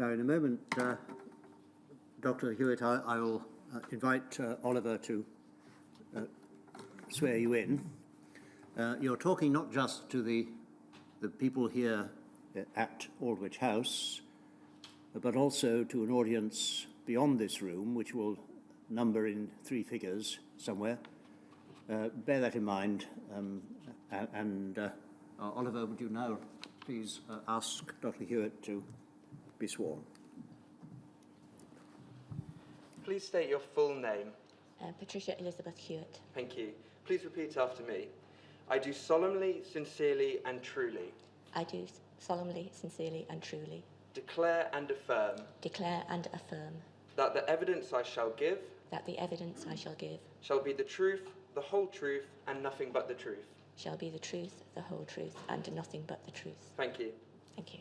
Now, in a moment, Dr. Hewitt, I will invite Oliver to swear you in. You're talking not just to the people here at Aldwych House, but also to an audience beyond this room, which will number in 3 figures somewhere. Bear that in mind. Oliver, would you now please ask Dr. Hewitt to be sworn? Please state your full name. Patricia Elizabeth Hewitt. Thank you. Please repeat after me. I do solemnly, sincerely and truly. I do solemnly, sincerely and truly. Declare and affirm. Declare and affirm. That the evidence I shall give. That the evidence I shall give. Shall be the truth, the whole truth and nothing but the truth. Shall be the truth, the whole truth and nothing but the truth. Thank you. Thank you.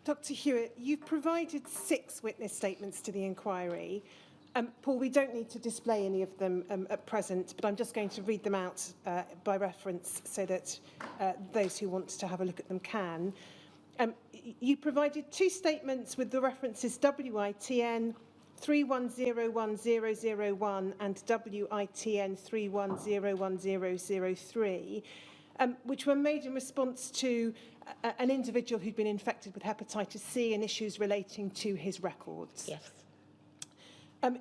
Dr. Hewitt, you've provided 6 witness statements to the inquiry. Paul, we don't need to display any of them at present, but I'm just going to read them out by reference so that those who want to have a look at them can. You provided 2 statements with the references WITN 31010001 and WITN 31010003, which were made in response to an individual who'd been infected with hepatitis C and issues relating to his records. Yes.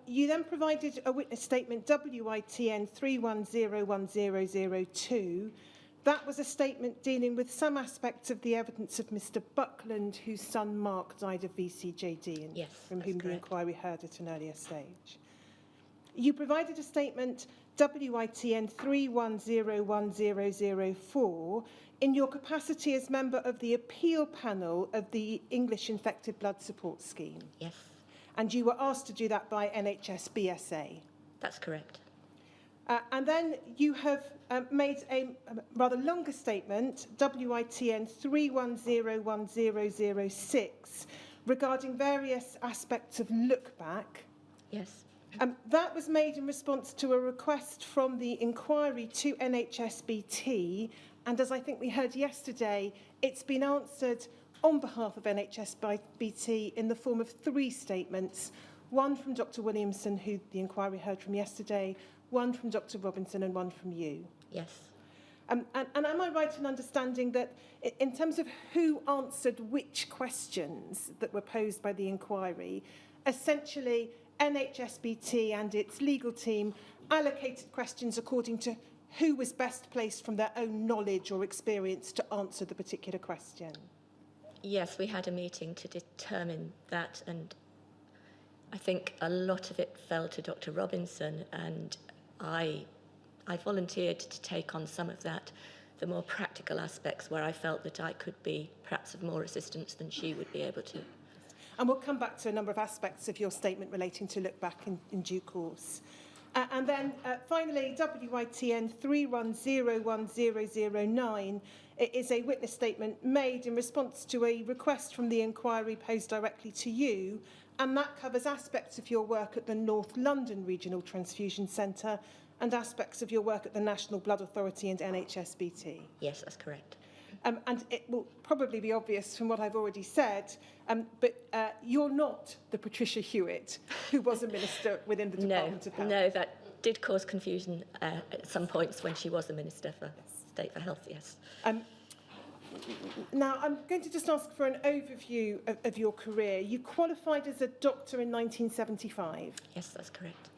You then provided a witness statement WITN 31010002. That was a statement dealing with some aspects of the evidence of Mr. Buckland, whose son Mark died of VCJD, and yes, from whom correct. the inquiry heard at an earlier stage. You provided a statement WITN 31010004 in your capacity as member of the appeal panel of the English Infected Blood Support Scheme. Yes. And you were asked to do that by NHS BSA. That's correct. And then you have made a rather longer statement, WITN 31010006, regarding various aspects of look back. Yes. That was made in response to a request from the inquiry to NHSBT, and as I think we heard yesterday, it's been answered on behalf of NHSBT in the form of 3 statements, one from Dr. Williamson, who the inquiry heard from yesterday, one from Dr. Robinson and one from you. Yes. And am I right in understanding that in terms of who answered which questions that were posed by the inquiry, essentially NHSBT and its legal team allocated questions according to who was best placed from their own knowledge or experience to answer the particular question? Yes, we had a meeting to determine that, and I think a lot of it fell to Dr. Robinson, and I volunteered to take on some of that, the more practical aspects where I felt that I could be perhaps of more assistance than she would be able to. And we'll come back to a number of aspects of your statement relating to look back in due course. And then finally, WITN 31010009 is a witness statement made in response to a request from the inquiry posed directly to you, and that covers aspects of your work at the North London Regional Transfusion Centre and aspects of your work at the National Blood Authority and NHSBT. Yes, that's correct. And it will probably be obvious from what I've already said, but you're not the Patricia Hewitt who was a minister within the Department of Health. No, that did cause confusion at some points when she was a Minister for State for Health, yes. Now, I'm going to just ask for an overview of your career. You qualified as a doctor in 1975. Yes, that's correct.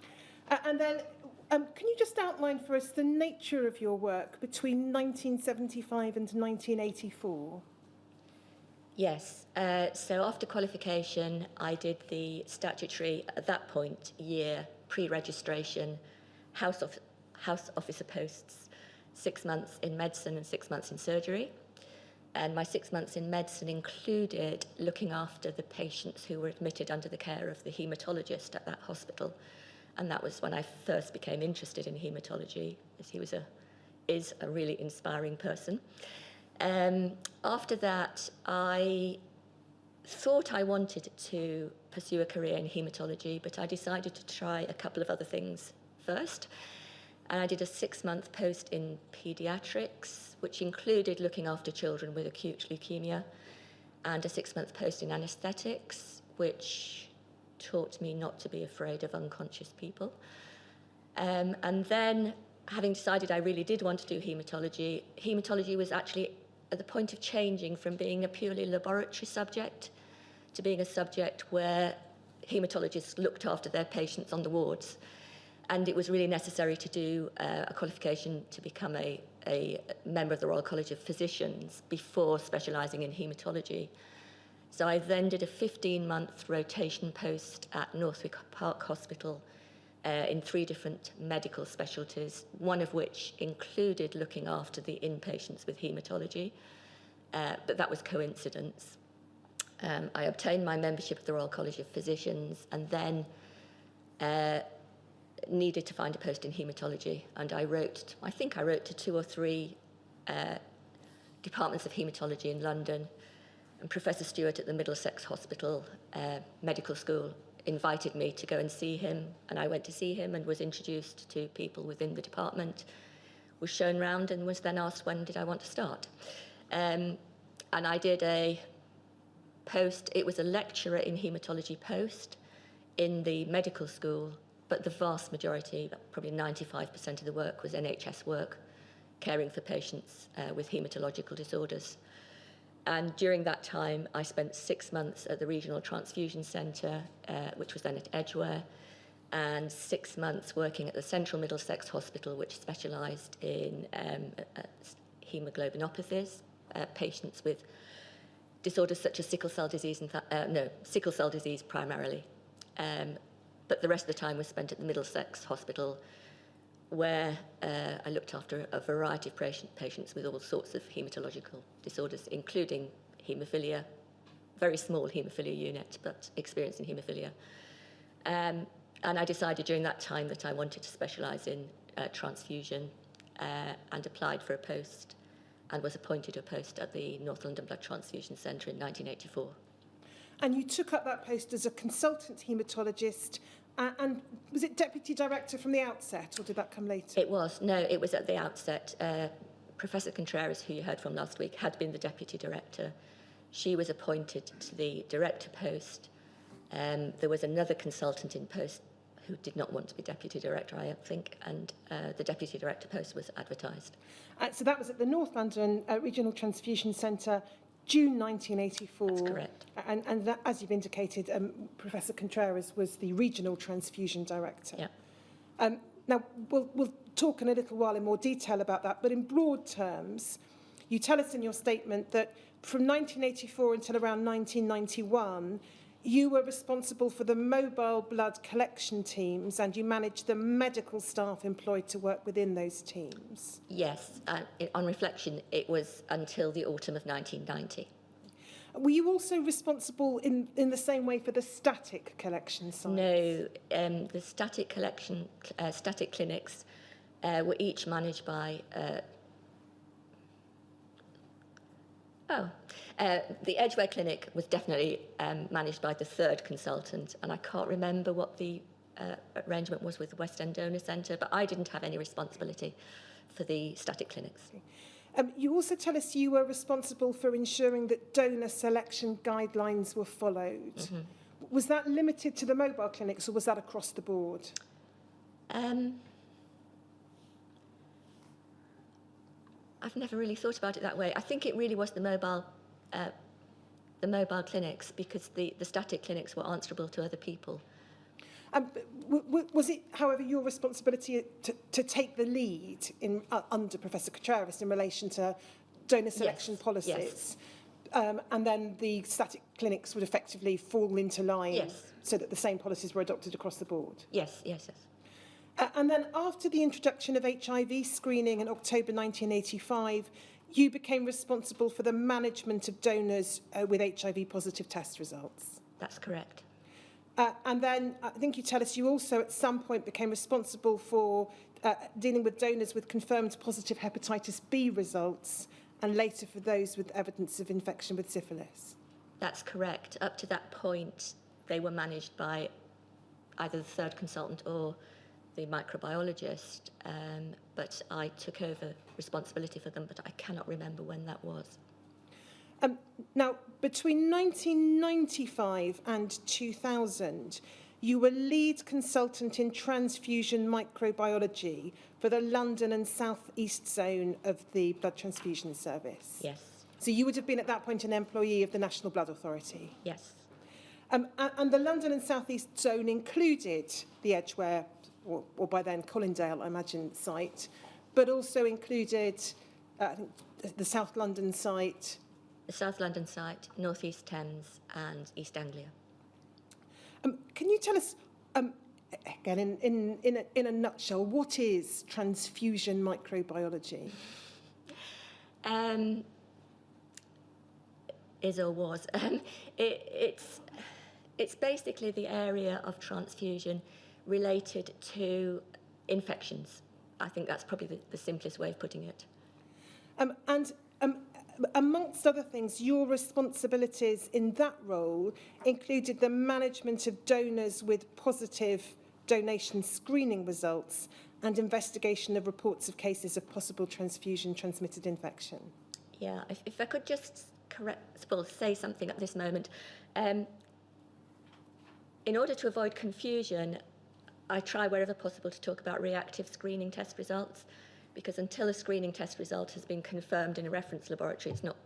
And then, can you just outline for us the nature of your work between 1975 and 1984? Yes, so after qualification, I did the statutory, at that point, year pre-registration house officer posts, 6 months in medicine and 6 months in surgery. And my 6 months in medicine included looking after the patients who were admitted under the care of the haematologist at that hospital. And that was when I first became interested in haematology, as he is a really inspiring person. After that, I thought I wanted to pursue a career in haematology, but I decided to try a couple of other things first. And I did a 6-month post in paediatrics, which included looking after children with acute leukemia. and a 6-month post in anaesthetics, which taught me not to be afraid of unconscious people. And then, having decided I really did want to do haematology was actually at the point of changing from being a purely laboratory subject to being a subject where haematologists looked after their patients on the wards. And it was really necessary to do a qualification to become a member of the Royal College of Physicians before specialising in haematology. So I then did a 15-month rotation post at Northwick Park Hospital in 3 different medical specialties, one of which included looking after the inpatients with haematology, but that was coincidence. I obtained my membership of the Royal College of Physicians and then needed to find a post in haematology, and I think I wrote to 2 or 3 departments of haematology in London, and Professor Stewart at the Middlesex Hospital Medical School invited me to go and see him, and I went to see him and was introduced to people within the department, was shown round, and was then asked when did I want to start. And I did a post. It was a lecturer in haematology post in the medical school, but the vast majority, probably 95% of the work, was NHS work, caring for patients with haematological disorders. And during that time, I spent 6 months at the Regional Transfusion Centre, which was then at Edgware, and 6 months working at the Central Middlesex Hospital, which specialised in haemoglobinopathies, patients with disorders such as sickle cell disease, sickle cell disease primarily. But the rest of the time was spent at the Middlesex Hospital, where I looked after a variety of patients with all sorts of haematological disorders, including haemophilia, very small haemophilia unit, but experienced in haemophilia. And I decided during that time that I wanted to specialise in transfusion and applied for a post and was appointed to a post at the North London Blood Transfusion Centre in 1984. And you took up that post as a consultant haematologist, and was it deputy director from the outset, or did that come later? It was. No, it was at the outset. Professor Contreras, who you heard from last week, had been the deputy director. She was appointed to the director post. There was another consultant in post who did not want to be deputy director, I think, and the deputy director post was advertised. So that was at the North London Regional Transfusion Centre, June 1984. That's correct. And that, as you've indicated, Professor Contreras was the regional transfusion director. Yeah. Now, we'll talk in a little while in more detail about that, but in broad terms, you tell us in your statement that from 1984 until around 1991, you were responsible for the mobile blood collection teams and you managed the medical staff employed to work within those teams. Yes. On reflection, it was until the autumn of 1990. Were you also responsible in the same way for the static collection sites? No. The static clinics were each managed by... the Edgware Clinic was definitely managed by the third consultant, and I can't remember what the arrangement was with the West End Donor Centre, but I didn't have any responsibility for the static clinics. You also tell us you were responsible for ensuring that donor selection guidelines were followed. Mm-hmm. Was that limited to the mobile clinics, or was that across the board? I've never really thought about it that way. I think it really was the mobile clinics, because the static clinics were answerable to other people. Was it, however, your responsibility to take the lead under Professor Contreras in relation to donor selection policies? Yes. And then the static clinics would effectively fall into line so that the same policies were adopted across the board? Yes. And then after the introduction of HIV screening in October 1985, you became responsible for the management of donors with HIV-positive test results. That's correct. And then I think you tell us you also at some point became responsible for dealing with donors with confirmed positive hepatitis B results, and later for those with evidence of infection with syphilis. That's correct. Up to that point, they were managed by either the third consultant or the microbiologist, but I took over responsibility for them, but I cannot remember when that was. Now, between 1995 and 2000, you were lead consultant in transfusion microbiology for the London and South East zone of the Blood Transfusion Service. Yes. So you would have been at that point an employee of the National Blood Authority. Yes. And the London and South East zone included the Edgware, or by then Colindale, I imagine, site, but also included I think the South London site. The South London site, North East Thames and East Anglia. Can you tell us, again, in a nutshell, what is transfusion microbiology? Is or was. It's basically the area of transfusion related to infections. I think that's probably the simplest way of putting it. Amongst other things, your responsibilities in that role included the management of donors with positive donation screening results and investigation of reports of cases of possible transfusion-transmitted infection. Yeah, if I could just say something at this moment. In order to avoid confusion, I try wherever possible to talk about reactive screening test results, because until a screening test result has been confirmed in a reference laboratory, it's not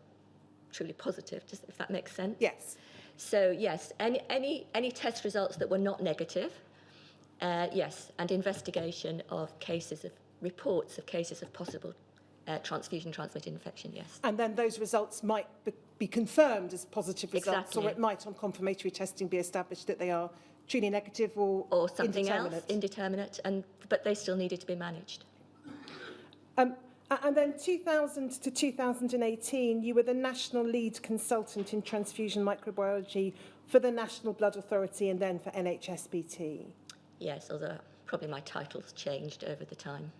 truly positive, just if that makes sense. Yes. So yes, any test results that were not negative, yes, and investigation of reports of cases of possible transfusion-transmitted infection, yes. And then those results might be confirmed as positive results, Exactly. or it might, on confirmatory testing, be established that they are truly negative or something else, indeterminate. but they still needed to be managed. And then 2000 to 2018, you were the national lead consultant in transfusion microbiology for the National Blood Authority and then for NHSBT. Yes, although probably my title's changed over the time.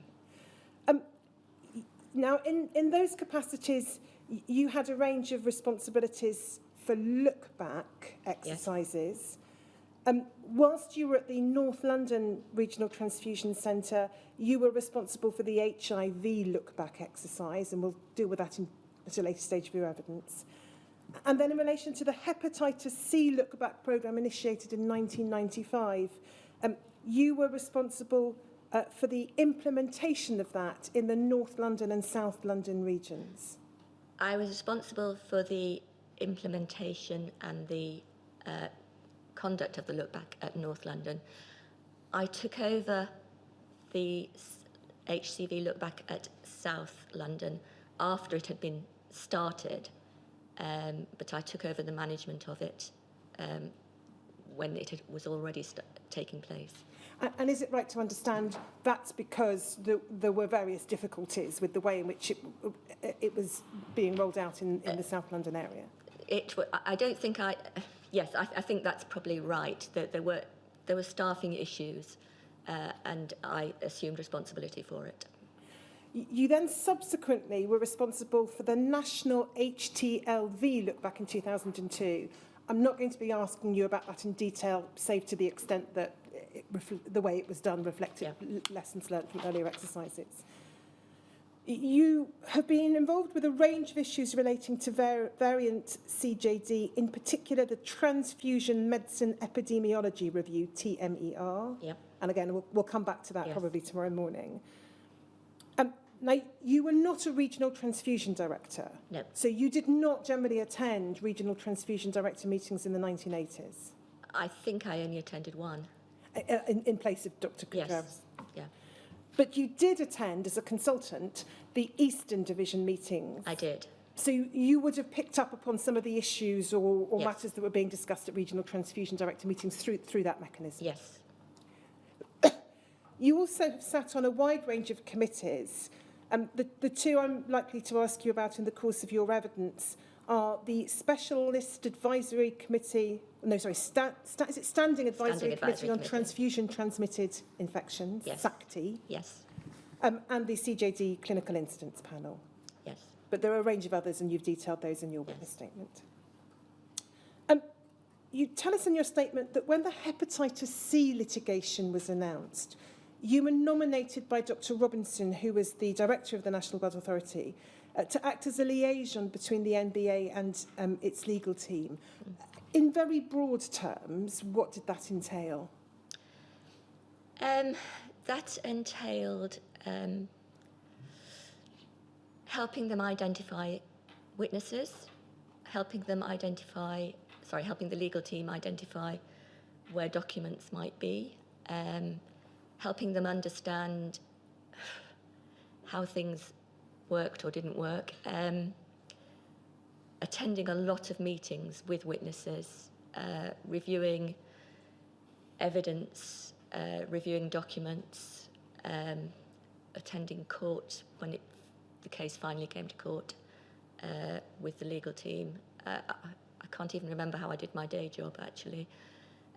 Now, in those capacities, you had a range of responsibilities for look-back exercises. Yes. Whilst you were at the North London Regional Transfusion Centre, you were responsible for the HIV look-back exercise, and we'll deal with that at a later stage of your evidence. And then in relation to the hepatitis C look-back programme initiated in 1995, you were responsible for the implementation of that in the North London and South London regions. I was responsible for the implementation and the conduct of the look back at North London. I took over the HCV look back at South London after it had been started, but I took over the management of it when it was already taking place. And is it right to understand that's because there were various difficulties with the way in which it was being rolled out in the South London area? I don't think yes, I think that's probably right, that there were staffing issues and I assumed responsibility for it. You then subsequently were responsible for the national HTLV look back in 2002. I'm not going to be asking you about that in detail, save to the extent that the way it was done reflected lessons learned from earlier exercises. You have been involved with a range of issues relating to variant CJD, in particular the Transfusion Medicine Epidemiology Review, TMER. Yep. And again, we'll come back to that probably tomorrow morning. Now, you were not a regional transfusion director. No. So you did not generally attend regional transfusion director meetings in the 1980s? I think I only attended one. In place of Dr. Coutras? Yes, yeah. But you did attend, as a consultant, the Eastern Division meetings. I did. So you would have picked up upon some of the issues or Yes. matters that were being discussed at regional transfusion director meetings through that mechanism. Yes. You also have sat on a wide range of committees. The two I'm likely to ask you about in the course of your evidence are the Specialist Advisory Committee, is it Standing Advisory Committee on Transfusion-Transmitted Infections, Yes. SACTI, Yes. and the CJD Clinical Incidents Panel. Yes. But there are a range of others, and you've detailed those in your witness statement. You tell us in your statement that when the hepatitis C litigation was announced, you were nominated by Dr. Robinson, who was the director of the National Blood Authority, to act as a liaison between the NBA and its legal team. In very broad terms, what did that entail? That entailed helping them identify witnesses, helping the legal team identify where documents might be, helping them understand how things worked or didn't work, attending a lot of meetings with witnesses, reviewing evidence, reviewing documents, attending court when the case finally came to court with the legal team. I can't even remember how I did my day job, actually.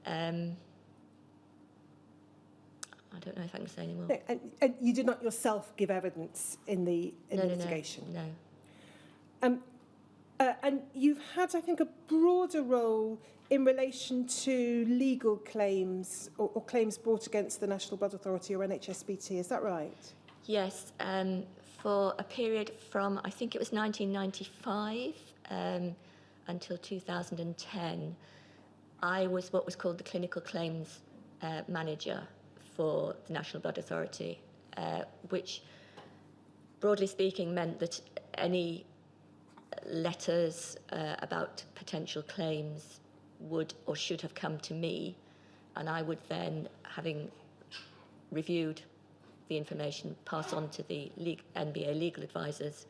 I don't know if I can say any more. No, and you did not yourself give evidence in the litigation? No. And you've had, I think, a broader role in relation to legal claims or claims brought against the National Blood Authority or NHSBT, is that right? Yes, for a period from, I think it was 1995 until 2010, I was what was called the clinical claims manager for the National Blood Authority, which, broadly speaking, meant that any letters about potential claims would or should have come to me, and I would then, having reviewed the information, pass on to the NBA legal advisors,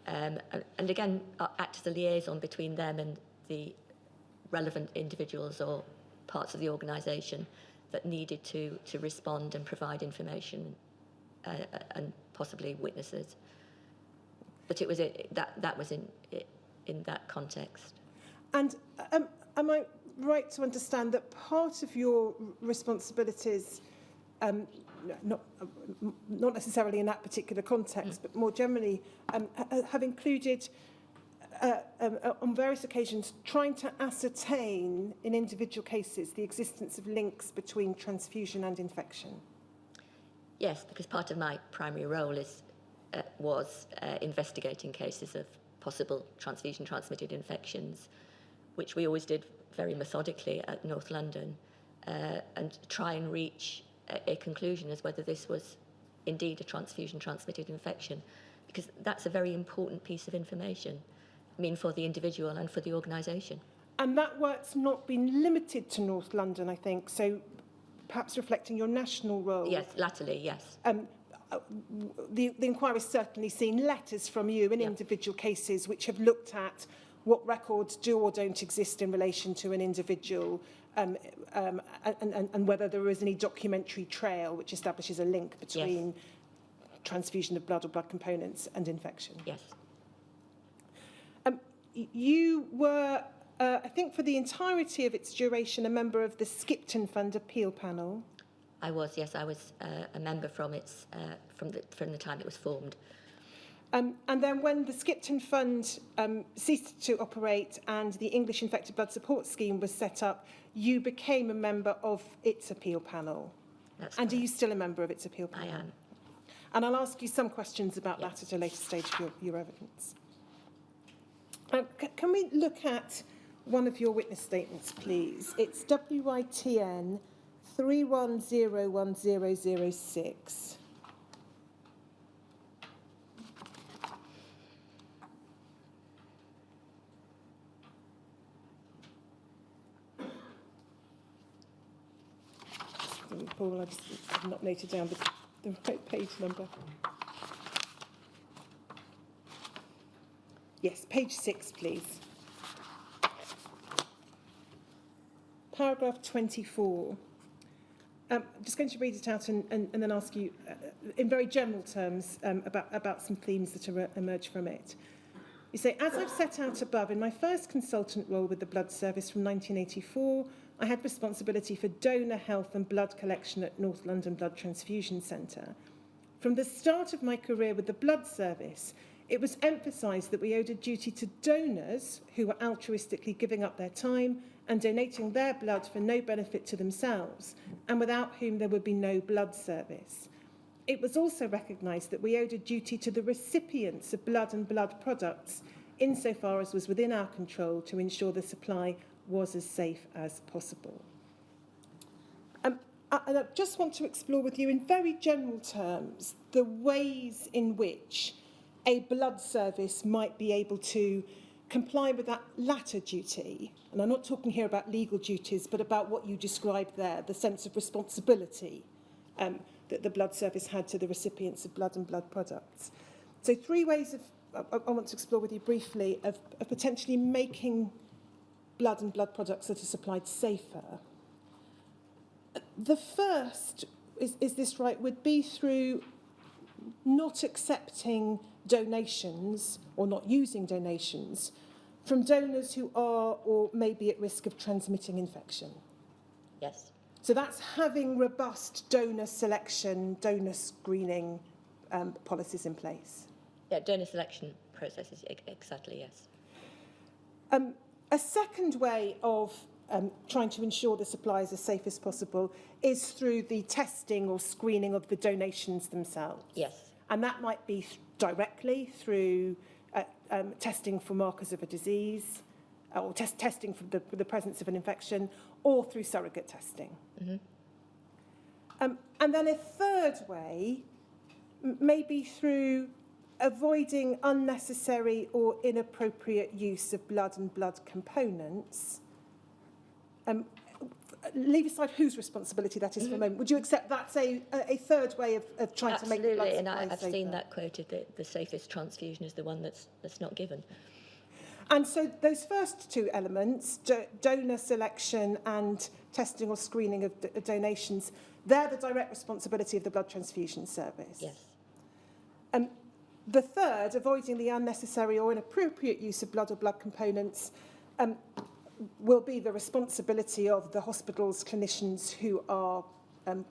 and again act as a liaison between them and the relevant individuals or parts of the organisation that needed to respond and provide information and possibly witnesses. But it was that was in that context. And am I right to understand that part of your responsibilities, not necessarily in that particular context, but more generally, have included, on various occasions, trying to ascertain in individual cases the existence of links between transfusion and infection? Yes, because part of my primary role was investigating cases of possible transfusion-transmitted infections, which we always did very methodically at North London, and try and reach a conclusion as whether this was indeed a transfusion-transmitted infection, because that's a very important piece of information, I mean, for the individual and for the organisation. And that work's not been limited to North London, I think, so perhaps reflecting your national role. Yes, latterly, yes. The inquiry's certainly seen letters from you in individual cases which have looked at what records do or don't exist in relation to an individual, and whether there is any documentary trail which establishes a link between transfusion of blood or blood components and infection. Yes. You were, I think for the entirety of its duration, a member of the Skipton Fund appeal panel. I was, yes, I was a member from its from the time it was formed. And then when the Skipton Fund ceased to operate and the English Infected Blood Support Scheme was set up, you became a member of its appeal panel. That's and correct. are you still a member of its appeal panel? I am. And I'll ask you some questions about that at a later stage of your evidence. Can we look at one of your witness statements, please? It's WITN 310106. Paul, I've not noted down the right page number. Yes, page 6, please. Paragraph 24. I'm just going to read it out and then ask you, in very general terms, about some themes that emerge from it. You say, as I've set out above, in my first consultant role with the Blood Service from 1984, I had responsibility for donor health and blood collection at North London Blood Transfusion Centre. From the start of my career with the Blood Service, it was emphasised that we owed a duty to donors who were altruistically giving up their time and donating their blood for no benefit to themselves, and without whom there would be no blood service. It was also recognised that we owed a duty to the recipients of blood and blood products, insofar as was within our control to ensure the supply was as safe as possible. And I just want to explore with you in very general terms the ways in which a blood service might be able to comply with that latter duty. And I'm not talking here about legal duties, but about what you described there, the sense of responsibility that the blood service had to the recipients of blood and blood products. So 3 ways I want to explore with you briefly of potentially making blood and blood products that are supplied safer. The first, is this right, would be through not accepting donations or not using donations from donors who are or may be at risk of transmitting infection. Yes. So that's having robust donor selection, donor screening policies in place. Yeah, donor selection processes, exactly, yes. A second way of trying to ensure the supply is as safe as possible is through the testing or screening of the donations themselves. Yes. And that might be directly through testing for markers of a disease, or testing for the presence of an infection, or through surrogate testing. Mm-hmm. And then a third way may be through avoiding unnecessary or inappropriate use of blood and blood components. Leave aside whose responsibility that is for a moment. Would you accept that's a third way of trying to make the blood Absolutely, and supply I've safer? seen that quoted, that the safest transfusion is the one that's not given. And so those first 2 elements, donor selection and testing or screening of donations, they're the direct responsibility of the blood transfusion service. Yes. The third, avoiding the unnecessary or inappropriate use of blood or blood components, will be the responsibility of the hospital's clinicians who are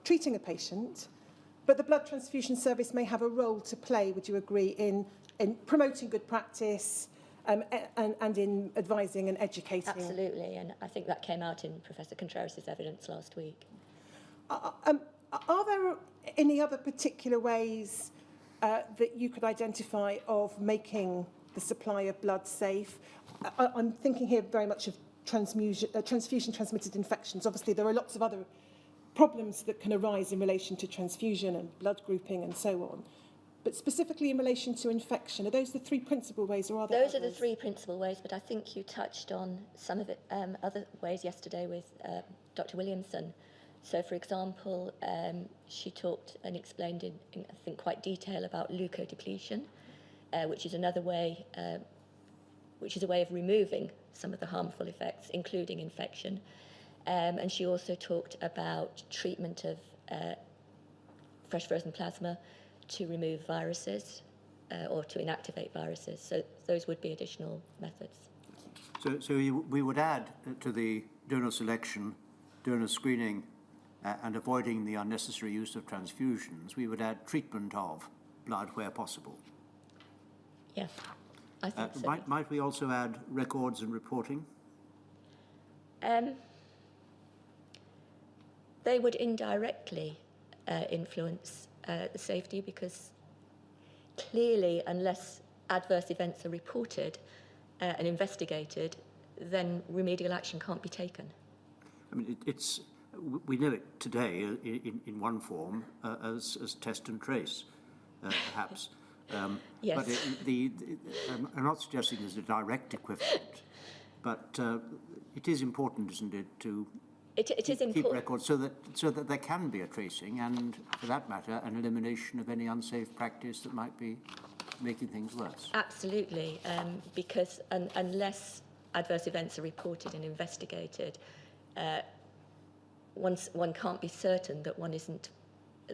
treating a patient. But the blood transfusion service may have a role to play, would you agree, in promoting good practice and in advising and educating? Absolutely, and I think that came out in Professor Contreras' evidence last week. Are there any other particular ways that you could identify of making the supply of blood safe? I'm thinking here very much of transfusion-transmitted infections. Obviously, there are lots of other problems that can arise in relation to transfusion and blood grouping and so on. But specifically in relation to infection, are those the 3 principal ways, or are there Those others? are the 3 principal ways, but I think you touched on some of it, other ways yesterday with Dr. Williamson. So, for example, she talked and explained in I think, quite detail about leukodepletion, which is another way, which is a way of removing some of the harmful effects, including infection. And she also talked about treatment of fresh frozen plasma to remove viruses or to inactivate viruses. So those would be additional methods. So we would add to the donor selection, donor screening, and avoiding the unnecessary use of transfusions, we would add treatment of blood where possible. Yeah, I think so. Might we also add records and reporting? They would indirectly influence the safety, because clearly, unless adverse events are reported and investigated, then remedial action can't be taken. I mean, we know it today in one form as test and trace, perhaps. Yes. But I'm not suggesting there's a direct equivalent, but it is important, isn't it, to keep records so that there can be a tracing and, for that matter, an elimination of any unsafe practice that might be making things worse. Absolutely, because unless adverse events are reported and investigated, one can't be certain that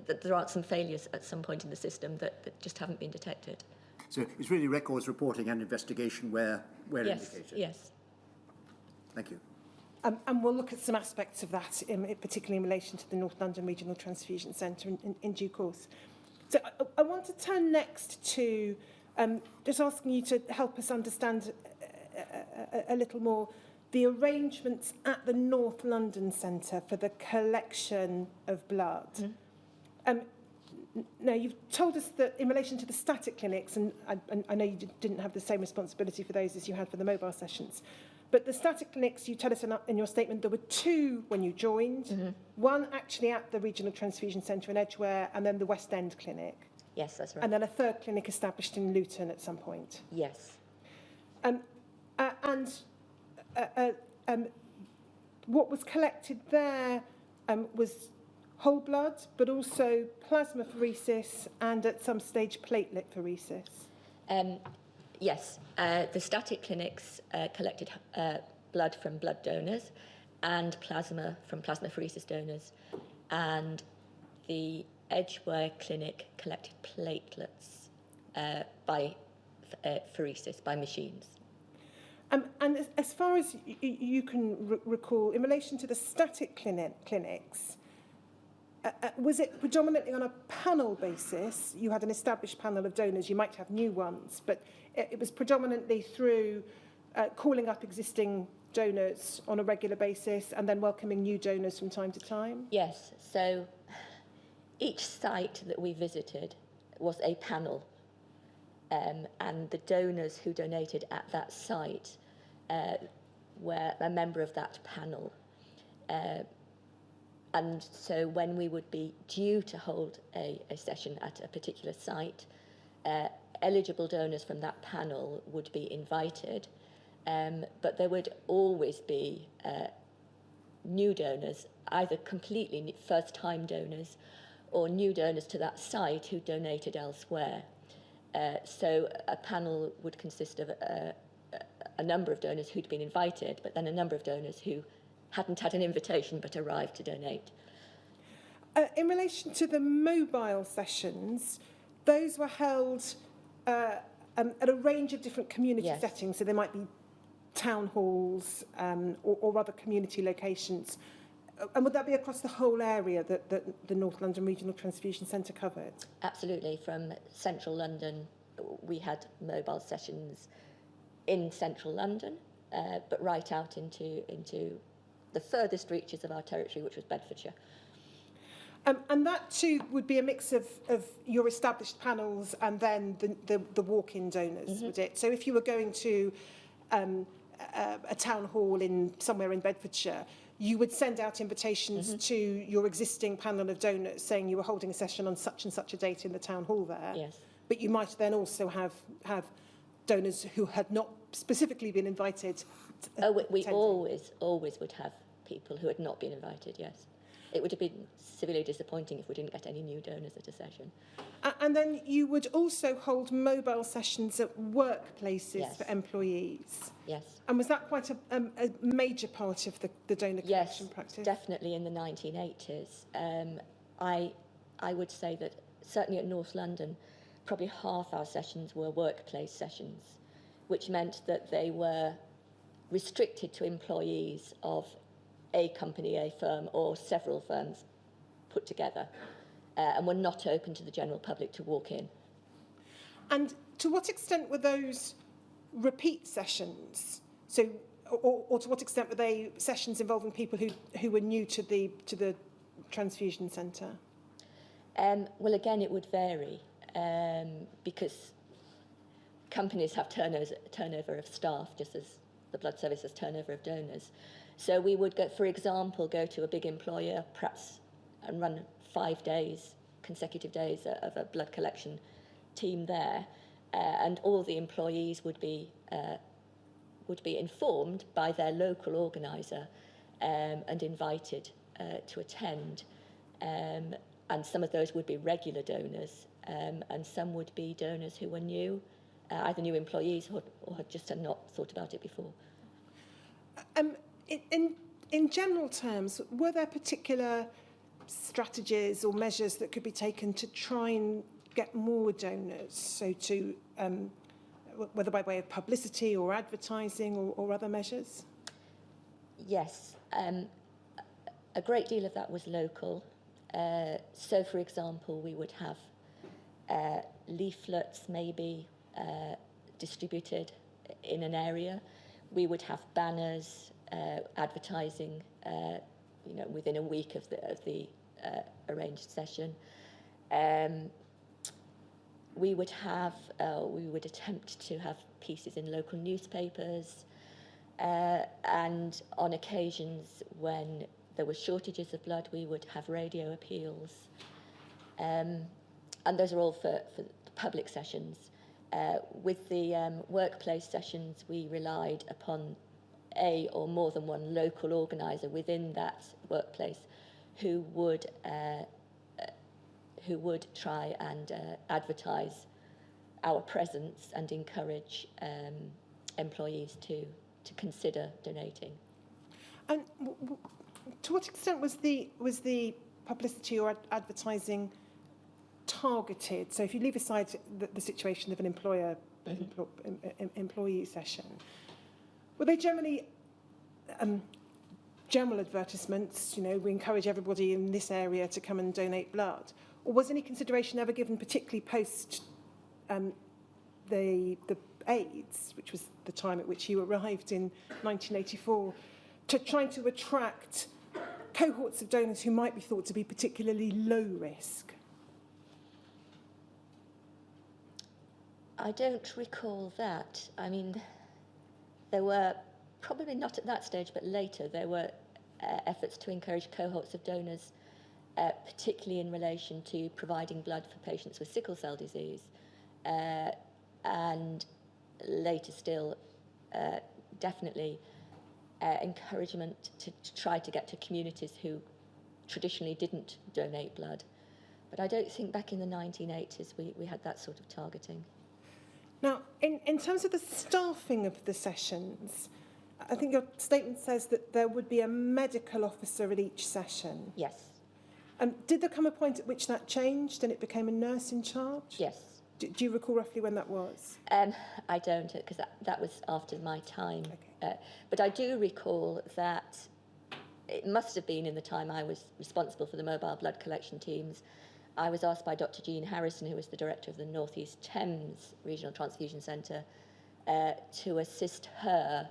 that there aren't some failures at some point in the system that just haven't been detected. So it's really records, reporting and investigation where indicated. Yes. Thank you. And we'll look at some aspects of that, particularly in relation to the North London Regional Transfusion Centre in due course. So I want to turn next to Just asking you to help us understand a little more the arrangements at the North London Centre for the collection of blood. Now, you've told us that in relation to the static clinics, and I know you didn't have the same responsibility for those as you had for the mobile sessions, but the static clinics, you tell us in your statement, there were 2 when you joined, one actually at the Regional Transfusion Centre in Edgware, and then the West End Clinic. Yes, that's right. And then a 3rd clinic established in Luton at some point. Yes. What was collected there was whole blood, but also plasmapheresis and at some stage platelet pheresis. Yes, the static clinics collected blood from blood donors and plasma from plasmapheresis donors, and the Edgware Clinic collected platelets by pheresis, by machines. And as far as you can recall, in relation to the static clinics, was it predominantly on a panel basis? You had an established panel of donors, you might have new ones, but it was predominantly through calling up existing donors on a regular basis and then welcoming new donors from time to time? Yes, so each site that we visited was a panel, and the donors who donated at that site were a member of that panel. And so when we would be due to hold a session at a particular site, eligible donors from that panel would be invited, but there would always be new donors, either completely first-time donors or new donors to that site who donated elsewhere. So a panel would consist of a number of donors who'd been invited, but then a number of donors who hadn't had an invitation but arrived to donate. In relation to the mobile sessions, those were held at a range of different community Yes. settings, so there might be town halls or other community locations. And would that be across the whole area that the North London Regional Transfusion Centre covered? Absolutely. From central London, we had mobile sessions in central London, but right out into the furthest reaches of our territory, which was Bedfordshire. And that too would be a mix of your established panels and then the walk-in donors, would it? So if you were going to a town hall somewhere in Bedfordshire, you would send out invitations to your existing panel of donors saying you were holding a session on such and such a date in the town hall there. Yes. But you might then also have donors who had not specifically been invited. We always would have people who had not been invited, yes. It would have been severely disappointing if we didn't get any new donors at a session. And then you would also hold mobile sessions at workplaces Yes. for employees. Yes. And was that quite a major part of the donor collection Yes, practice? definitely in the 1980s. I would say that certainly at North London, probably half our sessions were workplace sessions, which meant that they were restricted to employees of a company, a firm, or several firms put together, and were not open to the general public to walk in. And to what extent were those repeat sessions? So, or to what extent were they sessions involving people who were new to the transfusion centre? Well, again, it would vary because companies have turnover of staff, just as the blood service has turnover of donors. So we would, for example, go to a big employer, perhaps, and run 5 days, consecutive days of a blood collection team there, and all the employees would be informed by their local organiser and invited to attend. And some of those would be regular donors, and some would be donors who were new, either new employees or had just not thought about it before. In general terms, were there particular strategies or measures that could be taken to try and get more donors? So to, whether by way of publicity or advertising or other measures? Yes, a great deal of that was local. So, for example, we would have leaflets maybe distributed in an area. We would have banners advertising, within a week of the arranged session. We would attempt to have pieces in local newspapers, and on occasions when there were shortages of blood, we would have radio appeals. And those are all for the public sessions. With the workplace sessions, we relied upon a or more than one local organiser within that workplace who would try and advertise our presence and encourage employees to consider donating. And to what extent was the publicity or advertising targeted? So if you leave aside the situation of an employee session, were they generally general advertisements, we encourage everybody in this area to come and donate blood? Or was any consideration ever given, particularly post the AIDS, which was the time at which you arrived in 1984, to trying to attract cohorts of donors who might be thought to be particularly low risk? I don't recall that. I mean, there were, probably not at that stage, but later, there were efforts to encourage cohorts of donors, particularly in relation to providing blood for patients with sickle cell disease. And later still, definitely encouragement to try to get to communities who traditionally didn't donate blood. But I don't think back in the 1980s we had that sort of targeting. Now, in terms of the staffing of the sessions, I think your statement says that there would be a medical officer at each session. Yes. Did there come a point at which that changed and it became a nurse in charge? Yes. Do you recall roughly when that was? I don't, because that was after my time. Okay. But I do recall that it must have been in the time I was responsible for the mobile blood collection teams. I was asked by Dr. Jean Harrison, who was the director of the North East Thames Regional Transfusion Centre, to assist her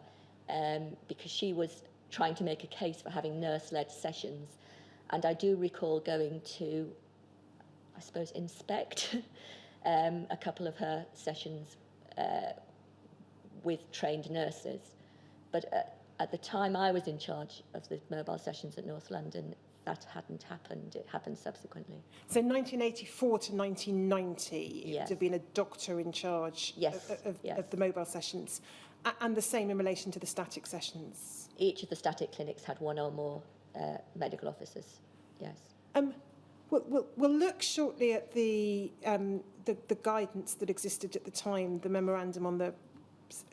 because she was trying to make a case for having nurse-led sessions. And I do recall going to, I suppose, inspect a couple of her sessions with trained nurses. But at the time I was in charge of the mobile sessions at North London, that hadn't happened. It happened subsequently. So 1984 to 1990, Yes. it would have been a doctor in charge Yes. of the mobile sessions. And the same in relation to the static sessions? Each of the static clinics had one or more medical officers, yes. We'll look shortly at the guidance that existed at the time, the memorandum on the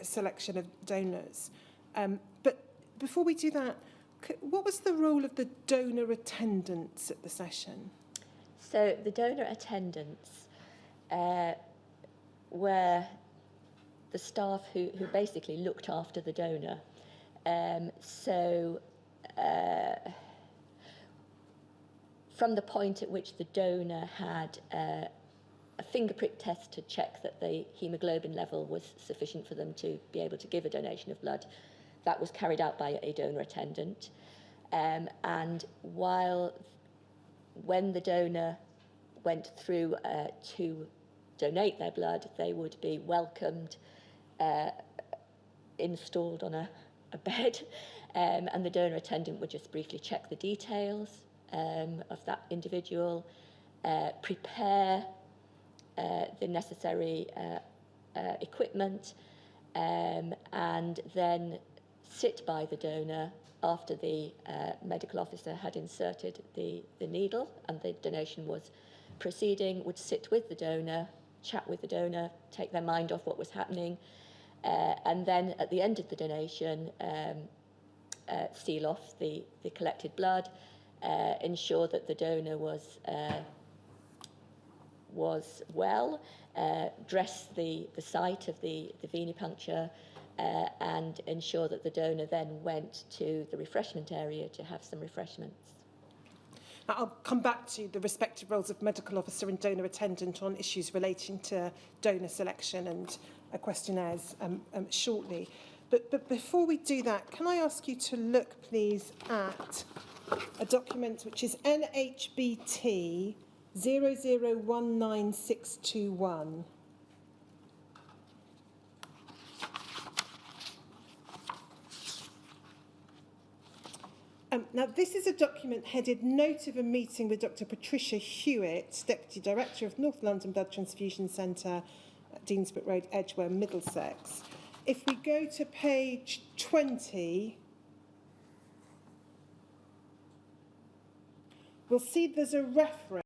selection of donors. But before we do that, what was the role of the donor attendants at the session? So the donor attendants were the staff who basically looked after the donor. From the point at which the donor had a finger prick test to check that the haemoglobin level was sufficient for them to be able to give a donation of blood, that was carried out by a donor attendant. And when the donor went through to donate their blood, they would be welcomed, installed on a bed, and the donor attendant would just briefly check the details of that individual, prepare the necessary equipment, and then sit by the donor after the medical officer had inserted the needle and the donation was proceeding, would sit with the donor, chat with the donor, take their mind off what was happening, and then at the end of the donation, seal off the collected blood, ensure that the donor was well, dress the site of the venipuncture, and ensure that the donor then went to the refreshment area to have some refreshments. I'll come back to the respective roles of medical officer and donor attendant on issues relating to donor selection and questionnaires shortly. But before we do that, can I ask you to look, please, at a document which is NHBT 0019621. Now, this is a document headed Note of a Meeting with Dr Patricia Hewitt, Deputy Director of North London Blood Transfusion Centre at Deansbrook Road, Edgware, Middlesex. If we go to page 20, we'll see there's a reference